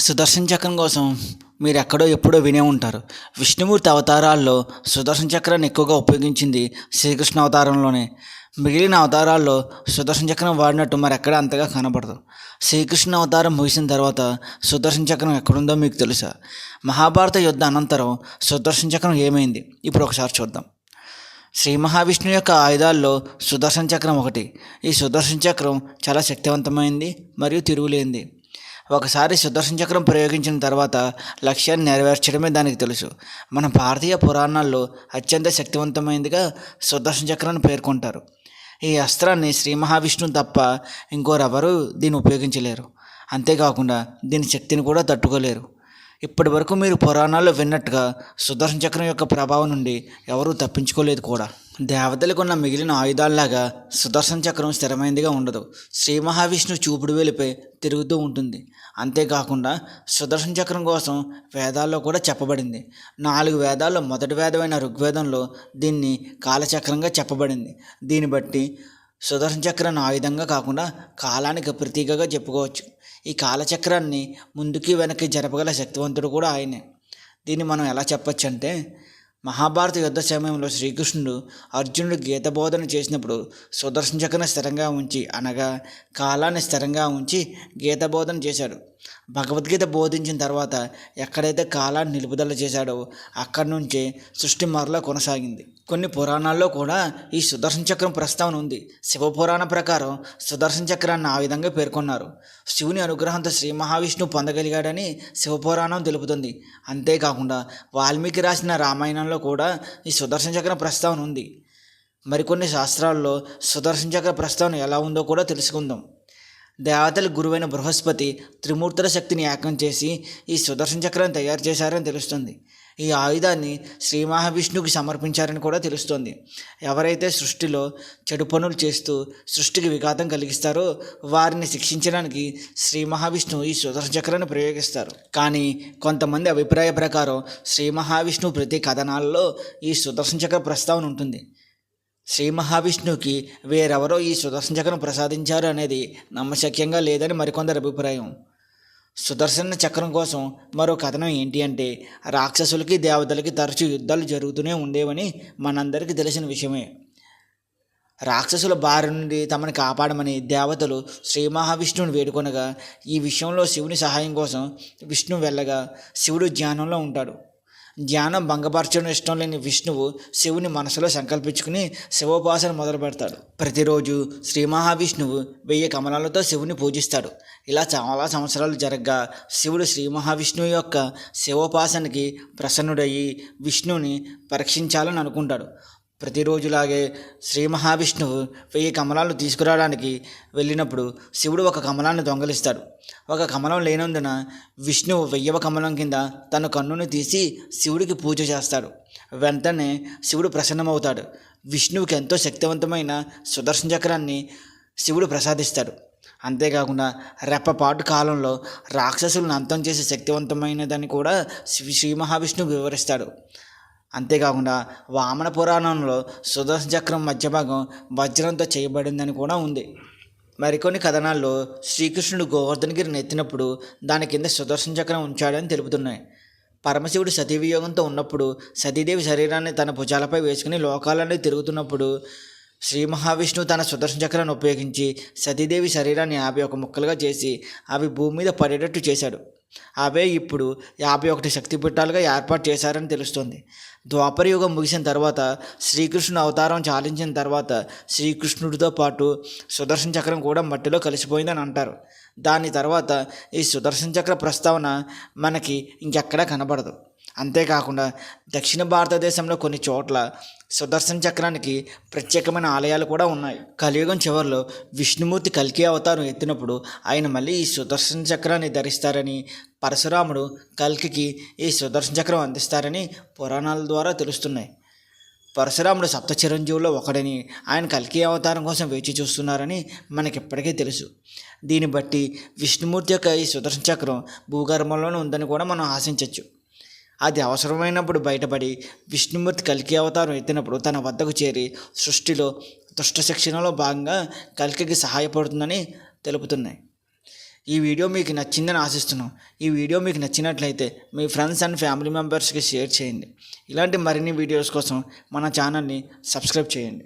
సుదర్శన చక్రం కోసం మీరు ఎక్కడో ఎప్పుడో వినే ఉంటారు. విష్ణుమూర్తి అవతారాల్లో సుదర్శన చక్రాన్ని ఎక్కువగా ఉపయోగించింది శ్రీకృష్ణ అవతారంలోనే. మిగిలిన అవతారాల్లో సుదర్శన చక్రం వాడినట్టు మరెక్కడ అంతగా కనబడదు. శ్రీకృష్ణ అవతారం ముగిసిన తర్వాత సుదర్శన చక్రం ఎక్కడుందో మీకు తెలుసా? మహాభారత యుద్ధ అనంతరం సుదర్శన చక్రం ఏమైంది? ఇప్పుడు ఒకసారి చూద్దాం. శ్రీ మహావిష్ణువు యొక్క ఆయుధాల్లో సుదర్శన చక్రం ఒకటి. ఈ సుదర్శన చక్రం చాలా శక్తివంతమైంది మరియు తిరుగులేనిది. ఒకసారి సుదర్శన చక్రం ప్రయోగించిన తర్వాత లక్ష్యాన్ని నెరవేర్చడమే దానికి తెలుసు. మన భారతీయ పురాణాల్లో అత్యంత శక్తివంతమైనదిగా సుదర్శన చక్రాన్ని పేర్కొంటారు. ఈ అస్త్రాన్ని శ్రీ మహావిష్ణువు తప్ప ఇంకోరెవరూ దీన్ని ఉపయోగించలేరు. అంతేకాకుండా దీని శక్తిని కూడా తట్టుకోలేరు. ఇప్పటి వరకు మీరు పురాణాల్లో విన్నట్టుగా సుదర్శన చక్రం యొక్క ప్రభావం నుండి ఎవరూ తప్పించుకోలేదు కూడా. దేవతలకు ఉన్న మిగిలిన ఆయుధాల్లాగా సుదర్శన చక్రం స్థిరమైనదిగా ఉండదు. శ్రీ మహావిష్ణువు చూపుడు వేలిపై తిరుగుతూ ఉంటుంది. అంతేకాకుండా సుదర్శన చక్రం కోసం వేదాల్లో కూడా చెప్పబడింది. 4 వేదాల్లో మొదటి వేదమైన ఋగ్వేదంలో దీన్ని కాలచక్రంగా చెప్పబడింది. దీన్ని బట్టి సుదర్శన చక్రాన్ని ఆయుధంగా కాకుండా కాలానికి ప్రతీకగా చెప్పుకోవచ్చు. ఈ కాలచక్రాన్ని ముందుకి వెనక్కి జరపగల శక్తివంతుడు కూడా ఆయనే. దీన్ని మనం ఎలా చెప్పచ్చు అంటే, మహాభారత యుద్ధ సమయంలో శ్రీకృష్ణుడు అర్జునుడు గీత బోధన చేసినప్పుడు సుదర్శన చక్రాన్ని స్థిరంగా ఉంచి, అనగా కాలాన్ని స్థిరంగా ఉంచి గీత బోధన చేశాడు. భగవద్గీత బోధించిన తర్వాత ఎక్కడైతే కాలాన్ని నిలుపుదల చేశాడో అక్కడి నుంచే సృష్టి మరలా కొనసాగింది. కొన్ని పురాణాల్లో కూడా ఈ సుదర్శన చక్రం ప్రస్తావన ఉంది. శివపురాణ ప్రకారం సుదర్శన చక్రాన్ని ఆ విధంగా పేర్కొన్నారు. శివుని అనుగ్రహంతో శ్రీ మహావిష్ణువు పొందగలిగాడని శివపురాణం తెలుపుతుంది. అంతేకాకుండా వాల్మీకి రాసిన రామాయణంలో కూడా ఈ సుదర్శన చక్రం ప్రస్తావన ఉంది. మరికొన్ని శాస్త్రాల్లో సుదర్శన చక్ర ప్రస్తావన ఎలా ఉందో కూడా తెలుసుకుందాం. దేవతల గురువైన బృహస్పతి త్రిమూర్తుల శక్తిని ఏకం చేసి ఈ సుదర్శన చక్రాన్ని తయారు చేశారని తెలుస్తుంది. ఈ ఆయుధాన్ని శ్రీ మహావిష్ణువుకి సమర్పించారని కూడా తెలుస్తోంది. ఎవరైతే సృష్టిలో చెడు పనులు చేస్తూ సృష్టికి విఘాతం కలిగిస్తారో వారిని శిక్షించడానికి శ్రీ మహావిష్ణువు ఈ సుదర్శన చక్రాన్ని ప్రయోగిస్తారు. కానీ కొంతమంది అభిప్రాయ ప్రకారం శ్రీ మహావిష్ణువు ప్రతి కథనాల్లో ఈ సుదర్శన చక్ర ప్రస్తావన ఉంటుంది. శ్రీ మహావిష్ణువుకి వేరెవరో ఈ సుదర్శన చక్రం ప్రసాదించారు అనేది నమ్మశక్యంగా లేదని మరికొందరి అభిప్రాయం. సుదర్శన చక్రం కోసం మరో కథనం ఏంటి అంటే, రాక్షసులకి దేవతలకి తరచూ యుద్ధాలు జరుగుతూనే ఉండేవని మనందరికీ తెలిసిన విషయమే. రాక్షసుల బారి నుండి తమని కాపాడమని దేవతలు శ్రీ మహావిష్ణువుని వేడుకొనగా, ఈ విషయంలో శివుని సహాయం కోసం విష్ణువు వెళ్ళగా శివుడు ధ్యానంలో ఉంటాడు. ధ్యానం భంగపరచడం ఇష్టం లేని విష్ణువు శివుని మనసులో సంకల్పించుకుని శివోపాసన మొదలు పెడతాడు. ప్రతిరోజు శ్రీ మహావిష్ణువు 1000 కమలాలతో శివుని పూజిస్తాడు. ఇలా చాలా సంవత్సరాలు జరగ్గా శివుడు శ్రీ మహావిష్ణువు యొక్క శివోపాసనకి ప్రసన్నుడయ్యి విష్ణువుని పరీక్షించాలని అనుకుంటాడు. ప్రతిరోజులాగే శ్రీ మహావిష్ణువు 1000 కమలాలను తీసుకురావడానికి వెళ్ళినప్పుడు శివుడు ఒక కమలాన్ని దొంగలిస్తాడు. ఒక కమలం లేనందున విష్ణువు 1000వ కమలం కింద తన కన్నుని తీసి శివుడికి పూజ చేస్తాడు. వెంటనే శివుడు ప్రసన్నమవుతాడు. విష్ణువుకి ఎంతో శక్తివంతమైన సుదర్శన చక్రాన్ని శివుడు ప్రసాదిస్తాడు. అంతేకాకుండా రెప్పపాటు కాలంలో రాక్షసులను అంతం చేసే శక్తివంతమైనదని కూడా శ్రీ మహావిష్ణువు వివరిస్తాడు. అంతేకాకుండా వామన పురాణంలో సుదర్శన చక్రం మధ్య భాగం వజ్రంతో చేయబడిందని కూడా ఉంది. మరికొన్ని కథనాల్లో శ్రీకృష్ణుడు గోవర్ధనగిరిని ఎత్తినప్పుడు దాని కింద సుదర్శన చక్రం ఉంచాడని తెలుపుతున్నాయి. పరమశివుడు సతీవియోగంతో ఉన్నప్పుడు సతీదేవి శరీరాన్ని తన భుజాలపై వేసుకుని లోకాలన్నీ తిరుగుతున్నప్పుడు శ్రీ మహావిష్ణువు తన సుదర్శన చక్రాన్ని ఉపయోగించి సతీదేవి శరీరాన్ని 51 ముక్కలుగా చేసి అవి భూమి మీద పడేటట్టు చేశాడు. అవే ఇప్పుడు 51 శక్తిపీఠాలుగా ఏర్పాటు చేశారని తెలుస్తుంది. ద్వాపర యుగం ముగిసిన తర్వాత శ్రీకృష్ణుడు అవతారం చాలించిన తర్వాత శ్రీకృష్ణుడితో పాటు సుదర్శన చక్రం కూడా మట్టిలో కలిసిపోయిందని అంటారు. దాని తర్వాత ఈ సుదర్శన చక్ర ప్రస్తావన మనకి ఇంకెక్కడా కనబడదు. అంతేకాకుండా దక్షిణ భారతదేశంలో కొన్ని చోట్ల సుదర్శన చక్రానికి ప్రత్యేకమైన ఆలయాలు కూడా ఉన్నాయి. కలియుగం చివరిలో విష్ణుమూర్తి కల్కి అవతారం ఎత్తినప్పుడు ఆయన మళ్ళీ ఈ సుదర్శన చక్రాన్ని ధరిస్తారని, పరశురాముడు కల్కికి ఈ సుదర్శన చక్రం అందిస్తారని పురాణాల ద్వారా తెలుస్తున్నాయి. పరశురాముడు సప్త చిరంజీవుల్లో ఒకడని, ఆయన కల్కి అవతారం కోసం వేచి చూస్తున్నారని మనకిప్పటికీ తెలుసు. దీన్ని బట్టి విష్ణుమూర్తి యొక్క ఈ సుదర్శన చక్రం భూగర్భంలోనే ఉందని కూడా మనం ఆశించవచ్చు. అది అవసరమైనప్పుడు బయటపడి విష్ణుమూర్తి కల్కి అవతారం ఎత్తినప్పుడు తన వద్దకు చేరి సృష్టిలో దుష్ట శిక్షణలో భాగంగా కల్కికి సహాయపడుతుందని తెలుపుతున్నాయి. ఈ వీడియో మీకు నచ్చిందని ఆశిస్తున్నాం. ఈ వీడియో మీకు నచ్చినట్లయితే మీ ఫ్రెండ్స్ అండ్ ఫ్యామిలీ మెంబర్స్కి షేర్ చేయండి. ఇలాంటి మరిన్ని వీడియోస్ కోసం మన ఛానల్ని సబ్స్క్రైబ్ చేయండి.